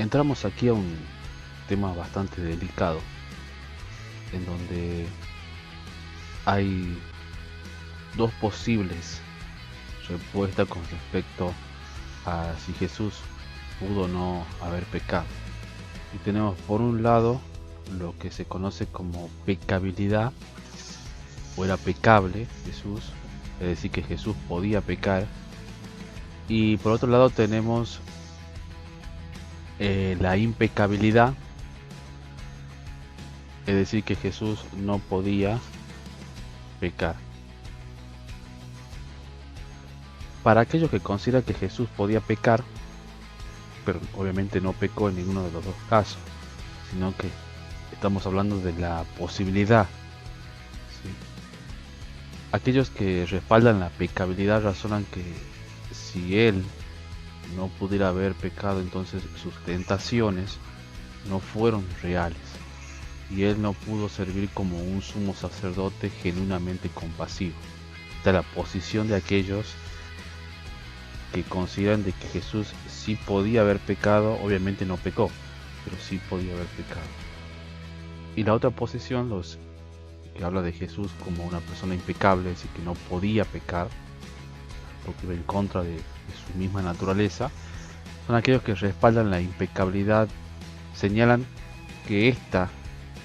entramos aquí a un tema bastante delicado, en donde hay dos posibles respuestas con respecto a si Jesús pudo o no haber pecado. Y tenemos por un lado lo que se conoce como pecabilidad, o era pecable Jesús, es decir, que Jesús podía pecar. Y por otro lado tenemos la impecabilidad, es decir, que Jesús no podía pecar. Para aquellos que consideran que Jesús podía pecar, pero obviamente no pecó en ninguno de los dos casos, sino que estamos hablando de la posibilidad, ¿sí? Aquellos que respaldan la pecabilidad razonan que si él no pudiera haber pecado, entonces sus tentaciones no fueron reales y él no pudo servir como un sumo sacerdote genuinamente compasivo. Esta es la posición de aquellos que consideran de que Jesús sí podía haber pecado. Obviamente no pecó, pero sí podía haber pecado. Y la otra posición, los que habla de Jesús como una persona impecable, es decir, que no podía pecar porque iba en contra de su misma naturaleza, son aquellos que respaldan la impecabilidad. Señalan que esta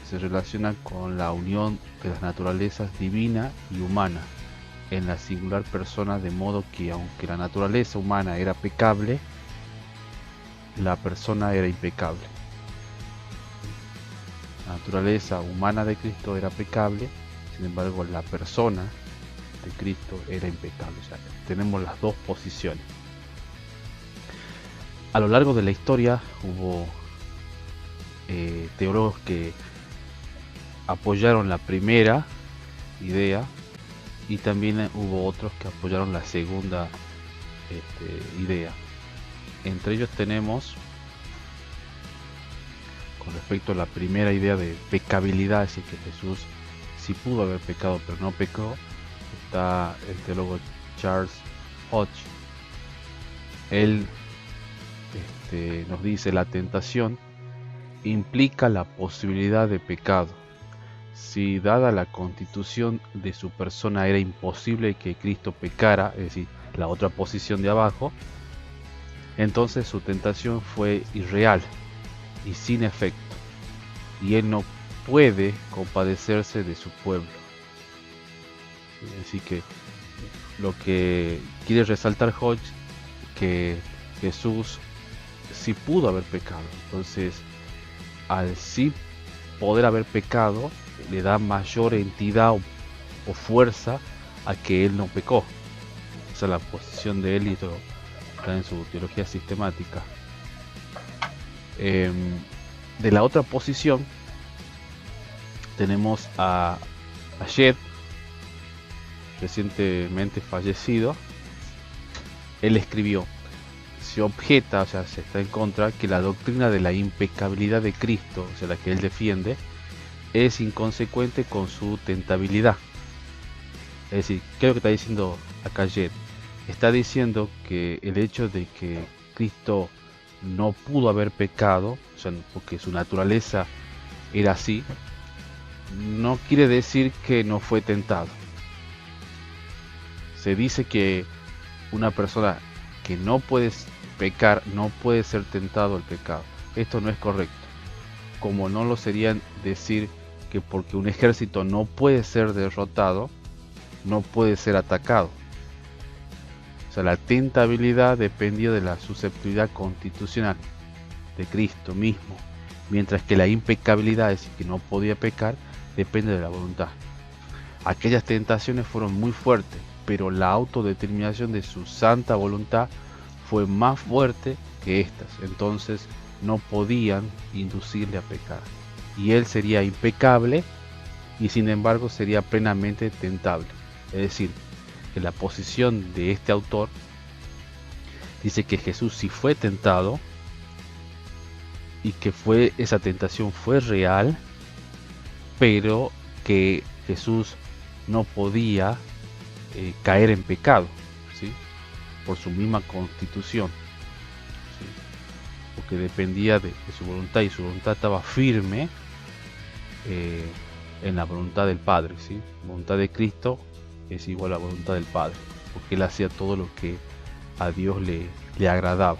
se relaciona con la unión de las naturalezas divina y humana en la singular persona, de modo que aunque la naturaleza humana era pecable, la persona era impecable. La naturaleza humana de Cristo era pecable, sin embargo la persona de Cristo era impecable. O sea, tenemos las dos posiciones. A lo largo de la historia hubo teólogos que apoyaron la primera idea y también hubo otros que apoyaron la segunda idea. Entre ellos tenemos, con respecto a la primera idea de pecabilidad, es decir, que Jesús sí pudo haber pecado pero no pecó, está el teólogo Charles Hodge. Él nos dice: la tentación implica la posibilidad de pecado. Si dada la constitución de su persona era imposible que Cristo pecara, es decir, la otra posición de abajo, entonces su tentación fue irreal y sin efecto, y él no puede compadecerse de su pueblo. Así que lo que quiere resaltar Hodge, que Jesús sí pudo haber pecado. Entonces, al sí poder haber pecado, le da mayor entidad o fuerza a que él no pecó. Esa es la posición de él, y esto está en su teología sistemática. De la otra posición tenemos a Jed, recientemente fallecido. Él escribió: se objeta, o sea, se está en contra, que la doctrina de la impecabilidad de Cristo, o sea, la que él defiende, es inconsecuente con su tentabilidad. Es decir, ¿qué es lo que está diciendo acá Jed? Está diciendo que el hecho de que Cristo no pudo haber pecado, o sea, porque su naturaleza era así, no quiere decir que no fue tentado. Se dice que una persona que no puede pecar no puede ser tentado al pecado. Esto no es correcto. Como no lo serían decir que porque un ejército no puede ser derrotado, no puede ser atacado. O sea, la tentabilidad dependía de la susceptibilidad constitucional de Cristo mismo, mientras que la impecabilidad, es decir, que no podía pecar, depende de la voluntad. Aquellas tentaciones fueron muy fuertes, pero la autodeterminación de su santa voluntad fue más fuerte que estas. Entonces no podían inducirle a pecar, y él sería impecable y sin embargo sería plenamente tentable. Es decir, que la posición de este autor dice que Jesús sí fue tentado y que esa tentación fue real, pero que Jesús no podía caer en pecado, ¿sí? Por su misma constitución, ¿sí? porque dependía de su voluntad, y su voluntad estaba firme en la voluntad del Padre, ¿sí? La voluntad de Cristo es igual a la voluntad del Padre, porque él hacía todo lo que a Dios le agradaba.